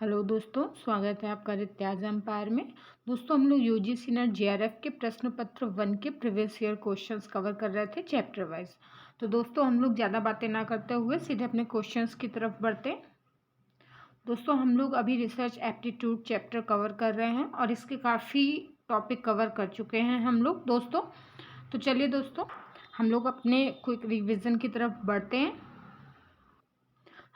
Hello दोस्तों, स्वागत है आपका रित्याज एम्पायर में। दोस्तों, हम लोग यूजीसी नेट जेआरएफ के प्रश्न पत्र 1 के प्रीवियस ईयर क्वेश्चंस कवर कर रहे थे चैप्टर वाइज। तो दोस्तों, हम लोग ज़्यादा बातें ना करते हुए सीधे अपने क्वेश्चंस की तरफ बढ़ते हैं। दोस्तों, हम लोग अभी रिसर्च एप्टीट्यूड चैप्टर कवर कर रहे हैं और इसके काफ़ी टॉपिक कवर कर चुके हैं हम लोग दोस्तों। तो चलिए दोस्तों, हम लोग अपने क्विक रिविज़न की तरफ बढ़ते हैं।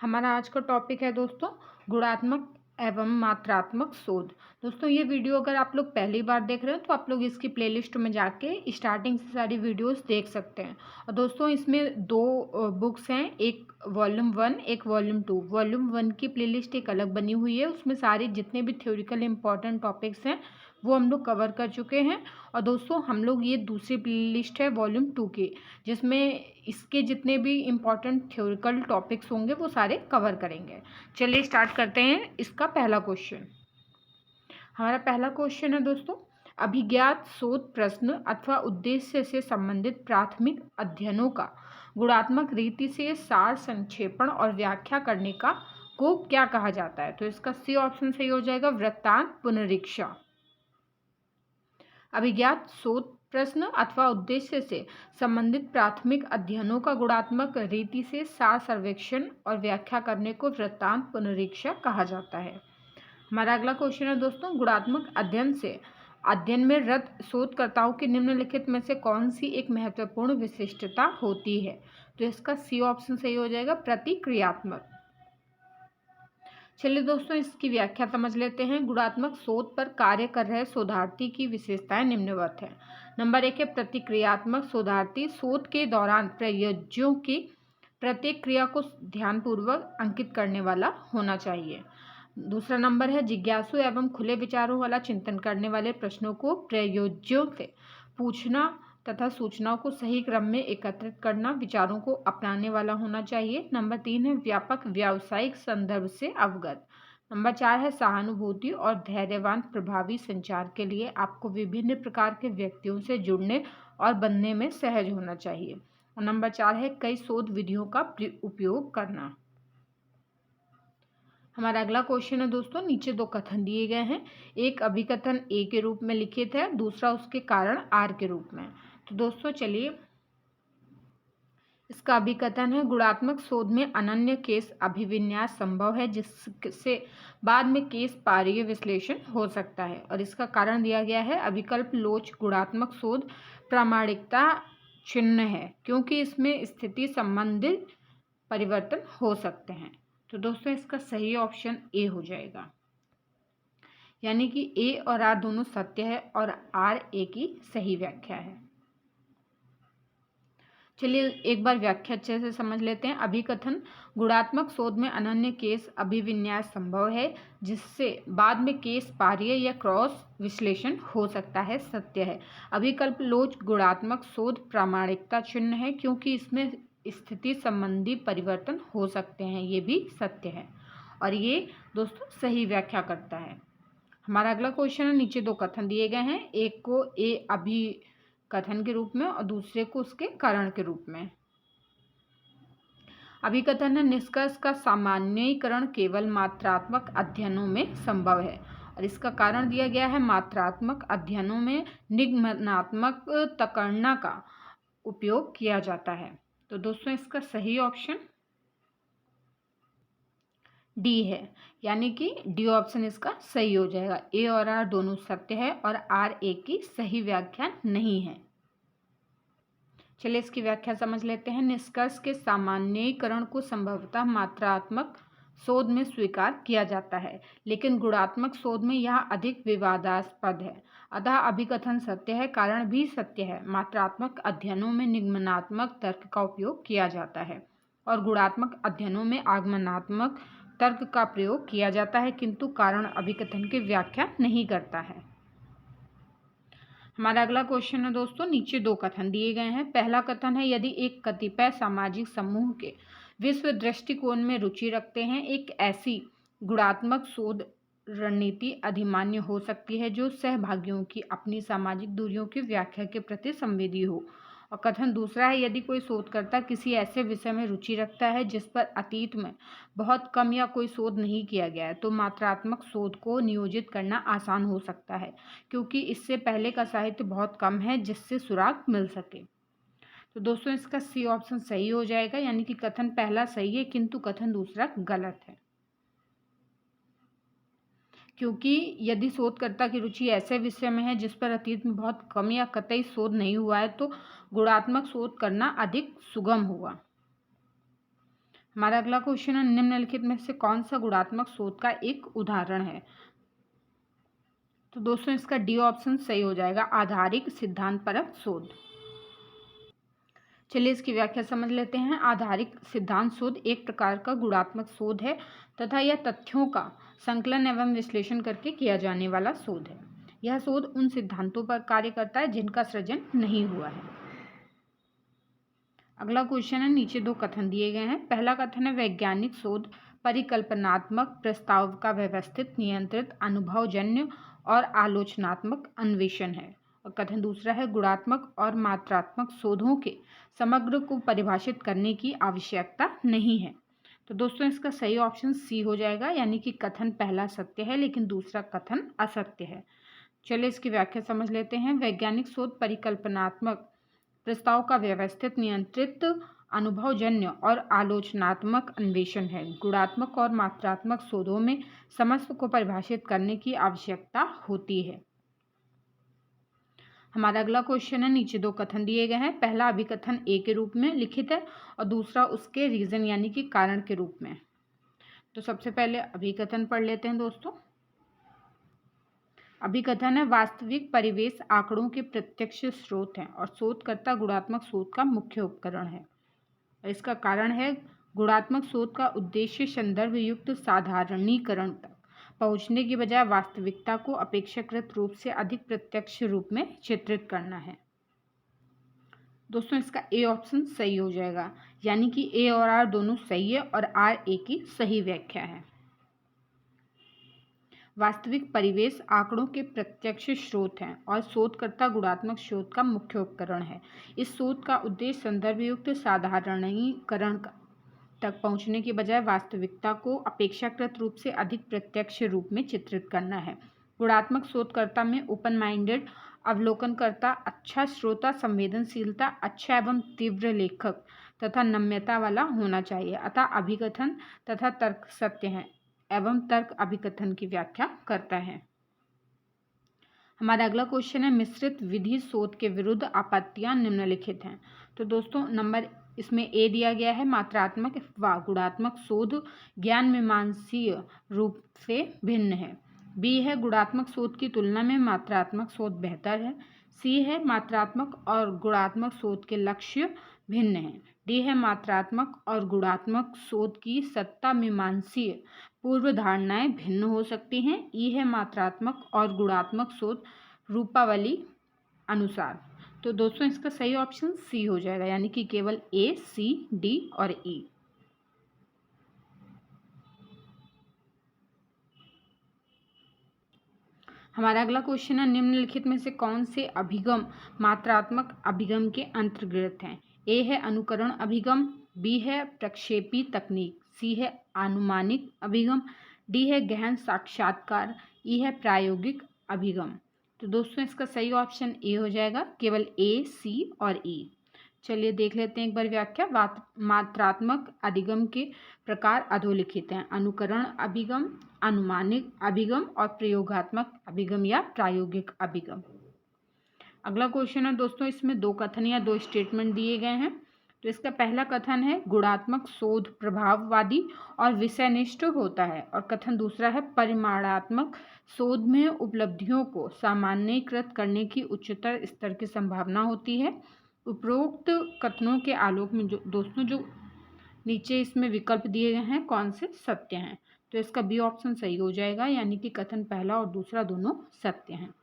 हमारा आज का टॉपिक है दोस्तों गुणात्मक एवं मात्रात्मक शोध। दोस्तों, ये वीडियो अगर आप लोग पहली बार देख रहे हैं तो आप लोग इसकी प्लेलिस्ट में जाके स्टार्टिंग से सारी वीडियोस देख सकते हैं। और दोस्तों, इसमें दो बुक्स हैं, एक वॉल्यूम 1 एक वॉल्यूम 2। वॉल्यूम 1 की प्लेलिस्ट एक अलग बनी हुई है, उसमें सारे जितने भी थ्योरिकल इंपॉर्टेंट टॉपिक्स हैं वो हम लोग कवर कर चुके हैं। और दोस्तों, हम लोग ये दूसरी प्लेलिस्ट है वॉल्यूम 2 की, जिसमें इसके जितने भी इम्पॉर्टेंट थ्योरिकल टॉपिक्स होंगे वो सारे कवर करेंगे। चलिए स्टार्ट करते हैं इसका पहला क्वेश्चन। हमारा पहला क्वेश्चन है दोस्तों, अभिज्ञात शोध प्रश्न अथवा उद्देश्य से संबंधित प्राथमिक अध्ययनों का गुणात्मक रीति से सार संक्षेपण और व्याख्या करने का को क्या कहा जाता है? तो इसका सी ऑप्शन सही हो जाएगा, वृत्तांत पुनरीक्षा। अभिज्ञात शोध प्रश्न अथवा उद्देश्य से संबंधित प्राथमिक अध्ययनों का गुणात्मक रीति से सार सर्वेक्षण और व्याख्या करने को वृत्तांत पुनरीक्षा कहा जाता है। हमारा अगला क्वेश्चन है दोस्तों, गुणात्मक अध्ययन में रत शोधकर्ताओं की निम्नलिखित में से कौन सी एक महत्वपूर्ण विशिष्टता होती है? तो इसका सी ऑप्शन सही हो जाएगा, प्रतिक्रियात्मक। चलिए दोस्तों, इसकी व्याख्या समझ लेते हैं। गुणात्मक शोध पर कार्य कर रहे शोधार्थी की विशेषताएं निम्नवत है। नंबर 1 है प्रतिक्रियात्मक शोधार्थी शोध के दौरान प्रयोज्यों की प्रत्येक क्रिया को ध्यानपूर्वक अंकित करने वाला होना चाहिए। दूसरा नंबर है जिज्ञासु एवं खुले विचारों वाला चिंतन करने वाले प्रश्नों को प्रयोज्यों से पूछना तथा सूचनाओं को सही क्रम में एकत्रित करना विचारों को अपनाने वाला होना चाहिए। नंबर 3 है व्यापक व्यावसायिक संदर्भ से अवगत। नंबर 4 है सहानुभूति और धैर्यवान प्रभावी संचार के लिए आपको विभिन्न प्रकार के व्यक्तियों से जुड़ने और बनने में सहज होना चाहिए। और नंबर 4 है कई शोध विधियों का उपयोग करना। हमारा अगला क्वेश्चन है दोस्तों, नीचे दो कथन दिए गए हैं। एक अभिकथन ए के रूप में लिखित है, दूसरा उसके कारण आर के रूप में। तो दोस्तों चलिए, इसका अभिकथन है गुणात्मक शोध में अनन्य केस अभिविन्यास संभव है जिससे बाद में केस पारीय विश्लेषण हो सकता है। और इसका कारण दिया गया है अभिकल्प लोच गुणात्मक शोध प्रामाणिकता चिन्ह है क्योंकि इसमें स्थिति संबंधित परिवर्तन हो सकते हैं। तो दोस्तों, इसका सही ऑप्शन ए हो जाएगा, यानी कि ए और आर दोनों सत्य है और आर ए की सही व्याख्या है। चलिए एक बार व्याख्या अच्छे से समझ लेते हैं। अभिकथन गुणात्मक शोध में अनन्य केस अभिविन्यास संभव है जिससे बाद में केस पारीय या क्रॉस विश्लेषण हो सकता है, सत्य है। अभिकल्प लोच गुणात्मक शोध प्रामाणिकता चिन्ह है क्योंकि इसमें स्थिति संबंधी परिवर्तन हो सकते हैं, ये भी सत्य है। और ये दोस्तों सही व्याख्या करता है। हमारा अगला क्वेश्चन है, नीचे दो कथन दिए गए हैं, एक को ए अभिकथन के रूप में और दूसरे को उसके कारण के रूप में। अभिकथन है निष्कर्ष का सामान्यीकरण केवल मात्रात्मक अध्ययनों में संभव है। और इसका कारण दिया गया है मात्रात्मक अध्ययनों में निगमनात्मक तकरना का उपयोग किया जाता है। तो दोस्तों, इसका सही ऑप्शन डी है, यानी कि डी ऑप्शन इसका सही हो जाएगा। ए और आर दोनों सत्य है और आर ए की सही व्याख्या नहीं है। चलिए इसकी व्याख्या समझ लेते हैं। निष्कर्ष के सामान्यीकरण को संभवतः मात्रात्मक शोध में स्वीकार किया जाता है, लेकिन गुणात्मक शोध में यह अधिक विवादास्पद है। अतः अभिकथन सत्य है, कारण भी सत्य है। मात्रात्मक अध्ययनों में निगमनात्मक तर्क का उपयोग किया जाता है और गुणात्मक अध्ययनों में आगमनात्मक तर्क का प्रयोग किया जाता है, किंतु कारण अभिकथन की व्याख्या नहीं करता है। हमारा अगला क्वेश्चन है दोस्तों, नीचे दो कथन दिए गए हैं। पहला कथन है यदि एक कतिपय सामाजिक समूह के विश्व दृष्टिकोण में रुचि रखते हैं, एक ऐसी गुणात्मक शोध रणनीति अधिमान्य हो सकती है जो सहभागियों की अपनी सामाजिक दूरियों की व्याख्या के प्रति संवेदी हो और कथन दूसरा है, यदि कोई शोधकर्ता किसी ऐसे विषय में रुचि रखता है जिस पर अतीत में बहुत कम या कोई शोध नहीं किया गया है तो मात्रात्मक शोध को नियोजित करना आसान हो सकता है, क्योंकि इससे पहले का साहित्य बहुत कम है जिससे सुराग मिल सके। तो दोस्तों इसका सी ऑप्शन सही हो जाएगा, यानी कि कथन पहला सही है किंतु कथन दूसरा गलत है, क्योंकि यदि शोधकर्ता की रुचि ऐसे विषय में है जिस पर अतीत में बहुत कम या कतई शोध नहीं हुआ है तो गुणात्मक शोध करना अधिक सुगम होगा। हमारा अगला क्वेश्चन है, निम्नलिखित में से कौन सा गुणात्मक शोध का एक उदाहरण है? तो दोस्तों इसका डी ऑप्शन सही हो जाएगा, आधारिक सिद्धांत परक शोध। चलिए इसकी व्याख्या समझ लेते हैं। आधारिक सिद्धांत शोध एक प्रकार का गुणात्मक शोध है तथा यह तथ्यों का संकलन एवं विश्लेषण करके किया जाने वाला शोध है। यह शोध उन सिद्धांतों पर कार्य करता है जिनका सृजन नहीं हुआ है। अगला क्वेश्चन है, नीचे दो कथन दिए गए हैं। पहला कथन है, वैज्ञानिक शोध परिकल्पनात्मक प्रस्ताव का व्यवस्थित, नियंत्रित, अनुभवजन्य और आलोचनात्मक अन्वेषण है। और कथन दूसरा है, गुणात्मक और मात्रात्मक शोधों के समग्र को परिभाषित करने की आवश्यकता नहीं है। तो दोस्तों इसका सही ऑप्शन सी हो जाएगा, यानी कि कथन पहला सत्य है लेकिन दूसरा कथन असत्य है। चलिए इसकी व्याख्या समझ लेते हैं। वैज्ञानिक शोध परिकल्पनात्मक प्रस्ताव का व्यवस्थित, नियंत्रित, अनुभवजन्य और आलोचनात्मक अन्वेषण है। गुणात्मक और मात्रात्मक शोधों में समस्त को परिभाषित करने की आवश्यकता होती है। हमारा अगला क्वेश्चन है, नीचे दो कथन दिए गए हैं। पहला अभिकथन ए के रूप में लिखित है और दूसरा उसके रीजन यानी कि कारण के रूप में। तो सबसे पहले अभिकथन पढ़ लेते हैं दोस्तों। अभिकथन है, वास्तविक परिवेश आंकड़ों के प्रत्यक्ष स्रोत हैं और शोधकर्ता गुणात्मक शोध का मुख्य उपकरण है। इसका कारण है, गुणात्मक शोध का उद्देश्य संदर्भ युक्त साधारणीकरण तक पहुंचने की बजाय वास्तविकता को अपेक्षाकृत रूप से अधिक प्रत्यक्ष रूप में चित्रित करना है। दोस्तों इसका ए ऑप्शन सही हो जाएगा, यानी कि ए और आर दोनों सही है और आर ए की सही व्याख्या है। वास्तविक परिवेश आंकड़ों के प्रत्यक्ष स्रोत हैं और शोधकर्ता गुणात्मक शोध का मुख्य उपकरण है। इस शोध का उद्देश्य संदर्भ युक्त साधारणीकरण तक पहुंचने के बजाय वास्तविकता को अपेक्षाकृत रूप से अधिक प्रत्यक्ष रूप में चित्रित करना है। गुणात्मक शोधकर्ता में ओपन माइंडेड, अवलोकनकर्ता, अच्छा श्रोता, संवेदनशीलता, अच्छा एवं तीव्र लेखक तथा नम्यता वाला होना चाहिए। अतः अभिकथन तथा तर्क सत्य है एवं तर्क अभिकथन की व्याख्या करता है। हमारा अगला क्वेश्चन है, मिश्रित विधि शोध के विरुद्ध आपत्तियां निम्नलिखित हैं। तो दोस्तों नंबर इसमें ए दिया गया है, मात्रात्मक व गुणात्मक शोध ज्ञान मीमांसीय रूप से भिन्न है। बी है, गुणात्मक शोध की तुलना में मात्रात्मक शोध बेहतर है। सी है, मात्रात्मक और गुणात्मक शोध के लक्ष्य भिन्न हैं। डी है, मात्रात्मक और गुणात्मक शोध की सत्ता मीमांसीय पूर्व धारणाएं भिन्न हो सकती हैं। ई है, मात्रात्मक और गुणात्मक शोध रूपावली अनुसार। तो दोस्तों इसका सही ऑप्शन सी हो जाएगा, यानी कि केवल ए, सी, डी और ई। हमारा अगला क्वेश्चन है, निम्नलिखित में से कौन से अभिगम मात्रात्मक अभिगम के अंतर्गत हैं? ए है अनुकरण अभिगम, बी है प्रक्षेपी तकनीक, सी है अनुमानिक अभिगम, डी है गहन साक्षात्कार, ई है प्रायोगिक अभिगम। तो दोस्तों इसका सही ऑप्शन ए हो जाएगा, केवल ए, सी और ई। चलिए देख लेते हैं एक बार व्याख्या। मात्रात्मक अधिगम के प्रकार अधोलिखित हैं: अनुकरण अभिगम, अनुमानिक अभिगम और प्रयोगात्मक अभिगम या प्रायोगिक अभिगम। अगला क्वेश्चन है दोस्तों, इसमें दो कथन या दो स्टेटमेंट दिए गए हैं। तो इसका पहला कथन है, गुणात्मक शोध प्रभाववादी और विषयनिष्ठ होता है, और कथन दूसरा है, परिमाणात्मक शोध में उपलब्धियों को सामान्यीकृत करने की उच्चतर स्तर की संभावना होती है। उपरोक्त कथनों के आलोक में दोस्तों जो नीचे इसमें विकल्प दिए गए हैं कौन से सत्य हैं? तो इसका बी ऑप्शन सही हो जाएगा, यानी कि कथन पहला और दूसरा दोनों सत्य हैं।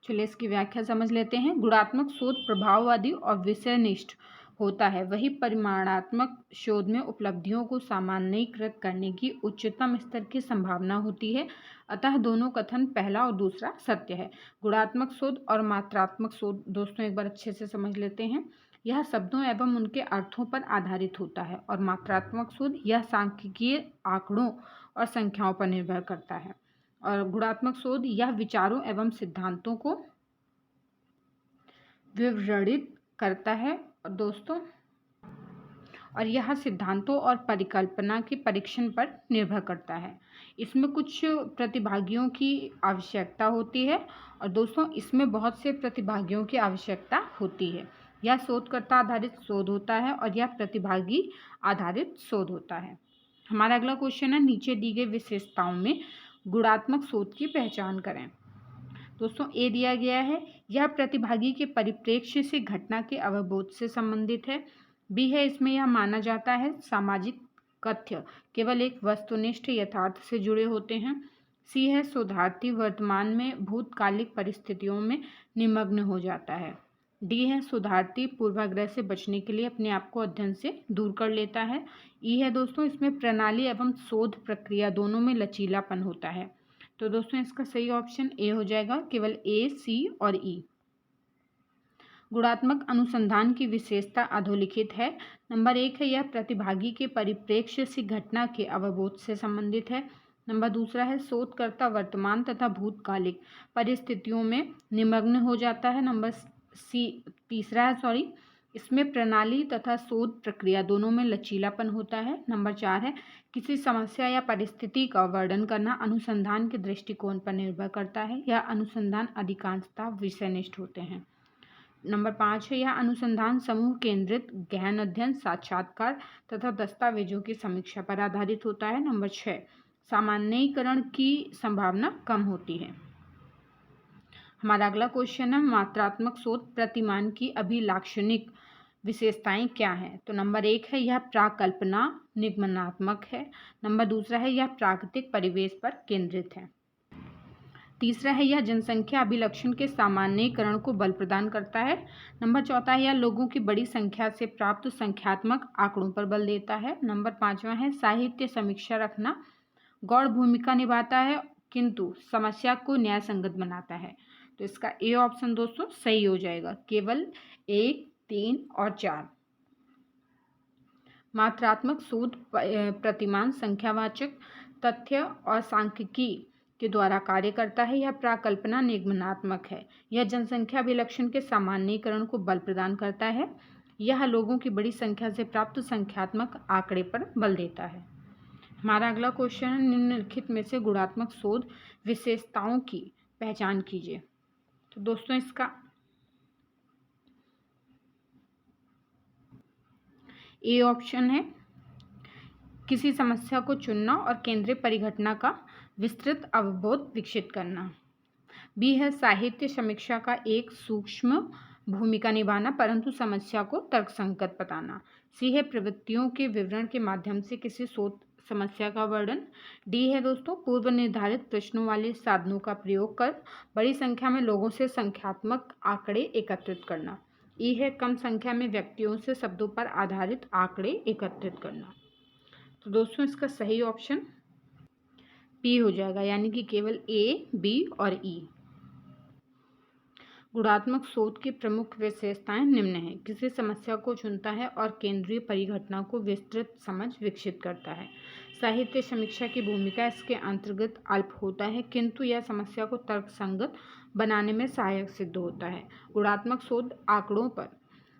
चलिए इसकी व्याख्या समझ लेते हैं। गुणात्मक शोध प्रभाववादी और विषयनिष्ठ होता है वही परिमाणात्मक शोध में उपलब्धियों को सामान्यीकृत करने की उच्चतम स्तर की संभावना होती है। अतः दोनों कथन, पहला और दूसरा, सत्य है। गुणात्मक शोध और मात्रात्मक शोध दोस्तों एक बार अच्छे से समझ लेते हैं। यह शब्दों एवं उनके अर्थों पर आधारित होता है और मात्रात्मक शोध यह सांख्यिकीय आंकड़ों और संख्याओं पर निर्भर करता है। और गुणात्मक शोध यह विचारों एवं सिद्धांतों को विवरणित करता है दोस्तों, और यह सिद्धांतों और परिकल्पना के परीक्षण पर निर्भर करता है। इसमें कुछ प्रतिभागियों की आवश्यकता होती है और दोस्तों इसमें बहुत से प्रतिभागियों की आवश्यकता होती है। यह शोधकर्ता आधारित शोध होता है और यह प्रतिभागी आधारित शोध होता है। हमारा अगला क्वेश्चन है, नीचे दी गई विशेषताओं में गुणात्मक शोध की पहचान करें। दोस्तों ए दिया गया है, यह प्रतिभागी के परिप्रेक्ष्य से घटना के अवबोध से संबंधित है। बी है, इसमें यह माना जाता है सामाजिक कथ्य केवल एक वस्तुनिष्ठ यथार्थ से जुड़े होते हैं। सी है, शोधार्थी वर्तमान में भूतकालिक परिस्थितियों में निमग्न हो जाता है। डी है, शोधार्थी पूर्वाग्रह से बचने के लिए अपने आप को अध्ययन से दूर कर लेता है। ई है दोस्तों, इसमें प्रणाली एवं शोध प्रक्रिया दोनों में लचीलापन होता है। तो दोस्तों इसका सही ऑप्शन ए हो जाएगा, केवल ए, सी और ई। गुणात्मक अनुसंधान की विशेषता अधोलिखित है। नंबर 1 है, यह प्रतिभागी के परिप्रेक्ष्य से घटना के अवबोध से संबंधित है। नंबर दूसरा है, शोधकर्ता वर्तमान तथा भूतकालिक परिस्थितियों में निमग्न हो जाता है। नंबर तीसरा है इसमें प्रणाली तथा शोध प्रक्रिया दोनों में लचीलापन होता है। नंबर 4 है, किसी समस्या या परिस्थिति का वर्णन करना अनुसंधान के दृष्टिकोण पर निर्भर करता है। यह अनुसंधान अधिकांशतः विषयनिष्ठ होते हैं। नंबर 5 है, यह अनुसंधान समूह केंद्रित गहन अध्ययन, साक्षात्कार तथा दस्तावेजों की समीक्षा पर आधारित होता है। नंबर 6, सामान्यीकरण की संभावना कम होती है। हमारा अगला क्वेश्चन है, मात्रात्मक शोध प्रतिमान की अभिलाक्षणिक विशेषताएं क्या हैं? तो नंबर 1 है, यह प्राकल्पना निगमनात्मक है। नंबर दूसरा है, यह प्राकृतिक परिवेश पर केंद्रित है। तीसरा है, यह जनसंख्या अभिलक्षण के सामान्यीकरण को बल प्रदान करता है। नंबर चौथा है, यह लोगों की बड़ी संख्या से प्राप्त संख्यात्मक आंकड़ों पर बल देता है। नंबर 5वां है, साहित्य समीक्षा रखना गौण भूमिका निभाता है किंतु समस्या को न्याय संगत बनाता है। तो इसका ए ऑप्शन दोस्तों सही हो जाएगा, केवल 1, 3 और 4। मात्रात्मक शोध प्रतिमान संख्यावाचक तथ्य और सांख्यिकी के द्वारा कार्य करता है। यह प्राकल्पना निगमनात्मक है। यह जनसंख्या अभिलक्षण के सामान्यीकरण को बल प्रदान करता है। यह लोगों की बड़ी संख्या से प्राप्त संख्यात्मक आंकड़े पर बल देता है। हमारा अगला क्वेश्चन है, निम्नलिखित में से गुणात्मक शोध विशेषताओं की पहचान कीजिए। तो दोस्तों इसका ए ऑप्शन है, किसी समस्या को चुनना और केंद्रीय परिघटना का विस्तृत अवबोध विकसित करना। बी है, साहित्य समीक्षा का एक सूक्ष्म भूमिका निभाना परंतु समस्या को तर्कसंगत बताना। सी है, प्रवृत्तियों के विवरण के माध्यम से किसी शोध समस्या का वर्णन। डी है दोस्तों, पूर्व निर्धारित प्रश्नों वाले साधनों का प्रयोग कर बड़ी संख्या में लोगों से संख्यात्मक आंकड़े एकत्रित करना। ई है, कम संख्या में व्यक्तियों से शब्दों पर आधारित आंकड़े एकत्रित करना। तो दोस्तों इसका सही ऑप्शन पी हो जाएगा, यानी कि केवल ए, बी और ई। गुणात्मक शोध की प्रमुख विशेषताएं निम्न हैं। किसी समस्या को चुनता है और केंद्रीय परिघटना को विस्तृत समझ विकसित करता है। साहित्य समीक्षा की भूमिका इसके अंतर्गत अल्प होता है किंतु यह समस्या को तर्कसंगत बनाने में सहायक सिद्ध होता है। गुणात्मक शोध आंकड़ों पर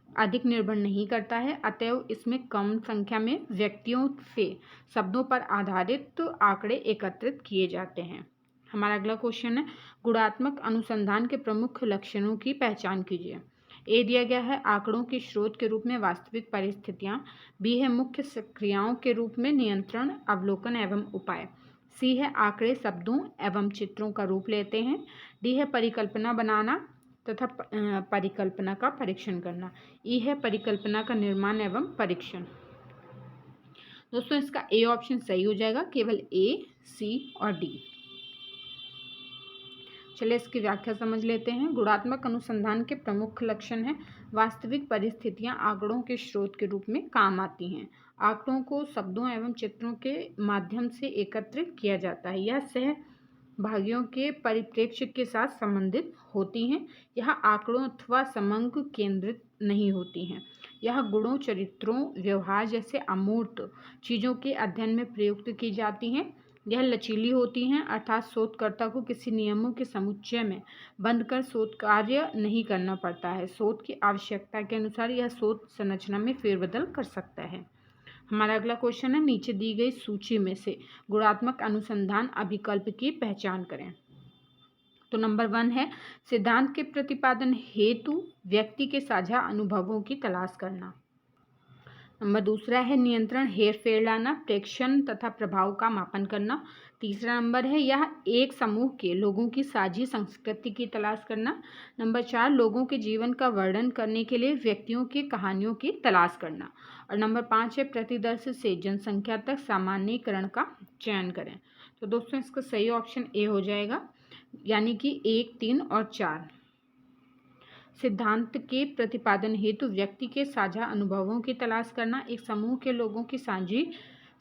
अधिक निर्भर नहीं करता है, अतएव इसमें कम संख्या में व्यक्तियों से शब्दों पर आधारित आंकड़े एकत्रित किए जाते हैं। हमारा अगला क्वेश्चन है, गुणात्मक अनुसंधान के प्रमुख लक्षणों की पहचान कीजिए। ए दिया गया है, आंकड़ों के स्रोत के रूप में वास्तविक परिस्थितियां। बी है, मुख्य क्रियाओं के रूप में नियंत्रण, अवलोकन एवं उपाय। सी है, आंकड़े शब्दों एवं चित्रों का रूप लेते हैं। डी है, परिकल्पना बनाना तथा परिकल्पना का परीक्षण करना। ई है, परिकल्पना का निर्माण एवं परीक्षण। दोस्तों इसका ए ऑप्शन सही हो जाएगा, केवल ए, सी और डी। चलिए इसकी व्याख्या समझ लेते हैं। गुणात्मक अनुसंधान के प्रमुख लक्षण हैं वास्तविक परिस्थितियां आंकड़ों के स्रोत के रूप में काम आती हैं। आंकड़ों को शब्दों एवं चित्रों के माध्यम से एकत्रित किया जाता है। यह सहभागियों के परिप्रेक्ष्य के साथ संबंधित होती हैं। यह आंकड़ों अथवा समंक केंद्रित नहीं होती हैं। यह गुणों, चरित्रों, व्यवहार जैसे अमूर्त चीज़ों के अध्ययन में प्रयुक्त की जाती हैं। यह लचीली होती हैं, अर्थात शोधकर्ता को किसी नियमों के समुच्चय में बंद कर शोध कार्य नहीं करना पड़ता है। शोध की आवश्यकता के अनुसार यह शोध संरचना में फेरबदल कर सकता है। हमारा अगला क्वेश्चन है, नीचे दी गई सूची में से गुणात्मक अनुसंधान अभिकल्प की पहचान करें। तो नंबर 1 है सिद्धांत के प्रतिपादन हेतु व्यक्ति के साझा अनुभवों की तलाश करना। नंबर 2 है नियंत्रण हेरफेर लाना, प्रेक्षण तथा प्रभाव का मापन करना। तीसरा नंबर है यह एक समूह के लोगों की साझी संस्कृति की तलाश करना। नंबर 4 लोगों के जीवन का वर्णन करने के लिए व्यक्तियों की कहानियों की तलाश करना। और नंबर 5 है प्रतिदर्श से जनसंख्या तक सामान्यीकरण का चयन करें। तो दोस्तों इसका सही ऑप्शन ए हो जाएगा, यानी कि 1, 3 और 4। सिद्धांत के प्रतिपादन हेतु व्यक्ति के साझा अनुभवों की तलाश करना, एक समूह के लोगों की साझी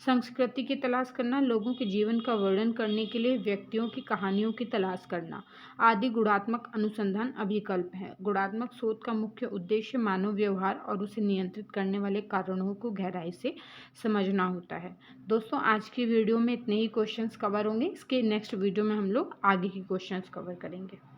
संस्कृति की तलाश करना, लोगों के जीवन का वर्णन करने के लिए व्यक्तियों की कहानियों की तलाश करना आदि गुणात्मक अनुसंधान अभिकल्प है। गुणात्मक शोध का मुख्य उद्देश्य मानव व्यवहार और उसे नियंत्रित करने वाले कारणों को गहराई से समझना होता है। दोस्तों आज की वीडियो में इतने ही क्वेश्चंस कवर होंगे। इसके नेक्स्ट वीडियो में हम लोग आगे की क्वेश्चंस कवर करेंगे।